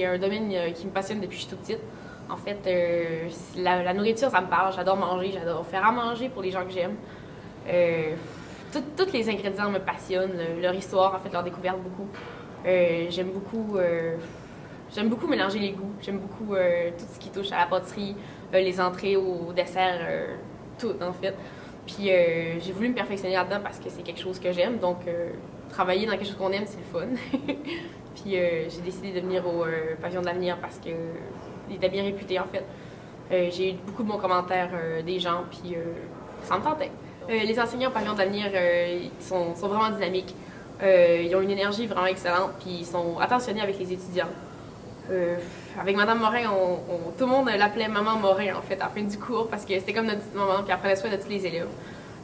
c'est un domaine qui me passionne depuis que je suis toute petite. En fait, la nourriture, ça me parle. J'adore manger, j'adore faire à manger pour les gens que j'aime. Tous les ingrédients me passionnent, leur histoire, en fait, leur découverte beaucoup. J'aime beaucoup mélanger les goûts. J'aime beaucoup tout ce qui touche à la pâtisserie, les entrées au dessert, tout en fait. Puis j'ai voulu me perfectionner là-dedans parce que c'est quelque chose que j'aime. Donc travailler dans quelque chose qu'on aime, c'est le fun. Puis j'ai décidé de venir au Pavillon de l'Avenir parce que il était bien réputé en fait. J'ai eu beaucoup de bons commentaires des gens, puis ça me tentait. Les enseignants au Pavillon de l'Avenir sont vraiment dynamiques. Ils ont une énergie vraiment excellente, puis ils sont attentionnés avec les étudiants. Avec Madame Morin, tout le monde l'appelait Maman Morin, en fait, à la fin du cours, parce que c'était comme notre petite maman, puis elle prenait soin de tous les élèves.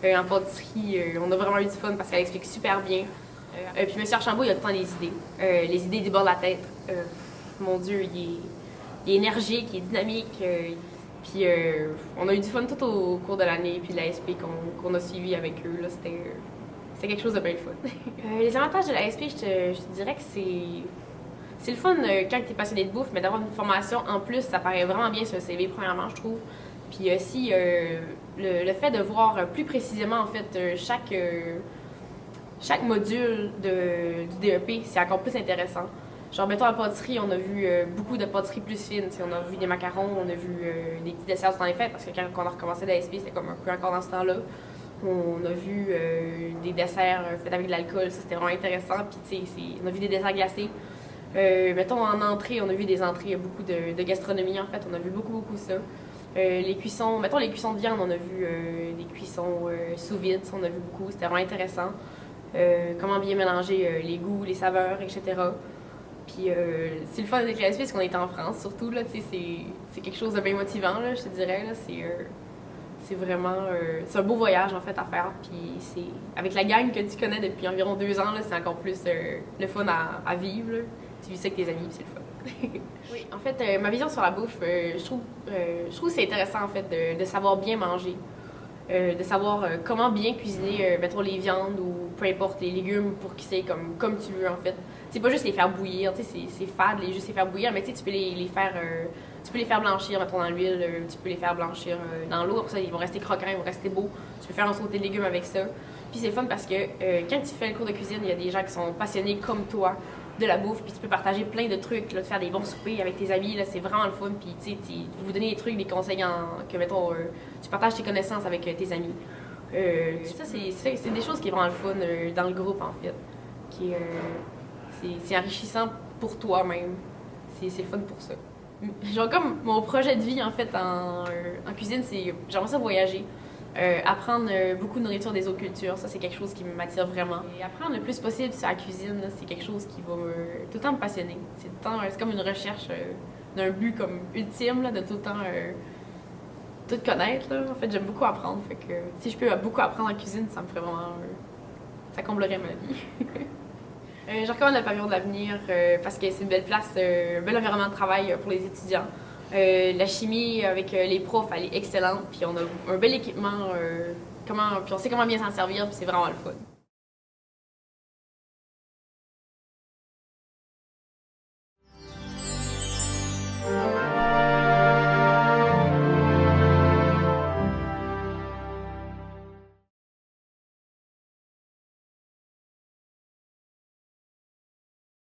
En pâtisserie, on a vraiment eu du fun parce qu'elle explique super bien. Puis M. Archambault, il a tout le temps des idées. Les idées débordent la tête. Mon Dieu, il est énergique, il est dynamique. Puis on a eu du fun tout au cours de l'année, puis l'ASP qu'on a suivi avec eux, là, c'était quelque chose de bien le fun. Les avantages de l'ASP, je te dirais que c'est le fun quand tu es passionné de bouffe, mais d'avoir une formation en plus, ça paraît vraiment bien sur le CV, premièrement, je trouve. Puis aussi, le fait de voir plus précisément, en fait, chaque module du DEP, c'est encore plus intéressant. Genre, mettons, en pâtisserie, on a vu beaucoup de pâtisseries plus fines. On a vu des macarons, on a vu des petits desserts du temps des fêtes, parce que quand on a recommencé l'ASP, c'était comme un peu encore dans ce temps-là. On a vu des desserts faits avec de l'alcool, ça c'était vraiment intéressant. Puis, tu sais, on a vu des desserts glacés. Mettons, en entrée, on a vu des entrées, beaucoup de gastronomie, en fait. On a vu beaucoup ça. Les cuissons, mettons, les cuissons de viande, on a vu des cuissons sous vide, ça, on a vu beaucoup. C'était vraiment intéressant. Comment bien mélanger les goûts, les saveurs, etc. Puis c'est le fun avec l'ASP parce qu'on est en France, surtout, là, c'est quelque chose de bien motivant, là, je te dirais, là, c'est vraiment, c'est un beau voyage, en fait, à faire, puis c'est, avec la gang que tu connais depuis environ 2 ans, là, c'est encore plus le fun à vivre, là. Tu vis ça avec tes amis, puis c'est le fun. Oui, en fait, ma vision sur la bouffe, je trouve que c'est intéressant, en fait, de savoir bien manger. De savoir comment bien cuisiner, mettons, les viandes ou peu importe, les légumes pour qu'ils soient comme tu veux, en fait. C'est pas juste les faire bouillir, tu sais, c'est fade, juste les faire bouillir, mais tu sais, tu peux les faire blanchir, mettons, dans l'huile, tu peux les faire blanchir dans l'eau, après ça, ils vont rester croquants, ils vont rester beaux. Tu peux faire un sauté de légumes avec ça. Puis c'est fun parce que quand tu fais le cours de cuisine, il y a des gens qui sont passionnés comme toi de la bouffe, puis tu peux partager plein de trucs, là, de faire des bons soupers avec tes amis, là, c'est vraiment le fun, puis tu sais, vous donner des trucs, des conseils que, mettons, tu partages tes connaissances avec tes amis. Ça, c'est des choses qui sont vraiment le fun dans le groupe, en fait. C'est enrichissant pour toi-même. C'est le fun pour ça. Genre, comme mon projet de vie, en fait, en cuisine, j'aimerais ça voyager. Apprendre beaucoup de nourriture des autres cultures, ça c'est quelque chose qui m'attire vraiment. Et apprendre le plus possible sur la cuisine, c'est quelque chose qui va tout le temps me passionner. C'est comme une recherche d'un but comme ultime, là, de tout le temps tout connaître. Là. En fait, j'aime beaucoup apprendre. Fait que si je peux beaucoup apprendre en cuisine, ça me ferait vraiment... ça comblerait ma vie. Je recommande le Pavillon de l'Avenir parce que c'est une belle place, un bel environnement de travail pour les étudiants. La chimie avec les profs, elle est excellente, puis on a un bel équipement, puis on sait comment bien s'en servir, puis c'est vraiment le fun.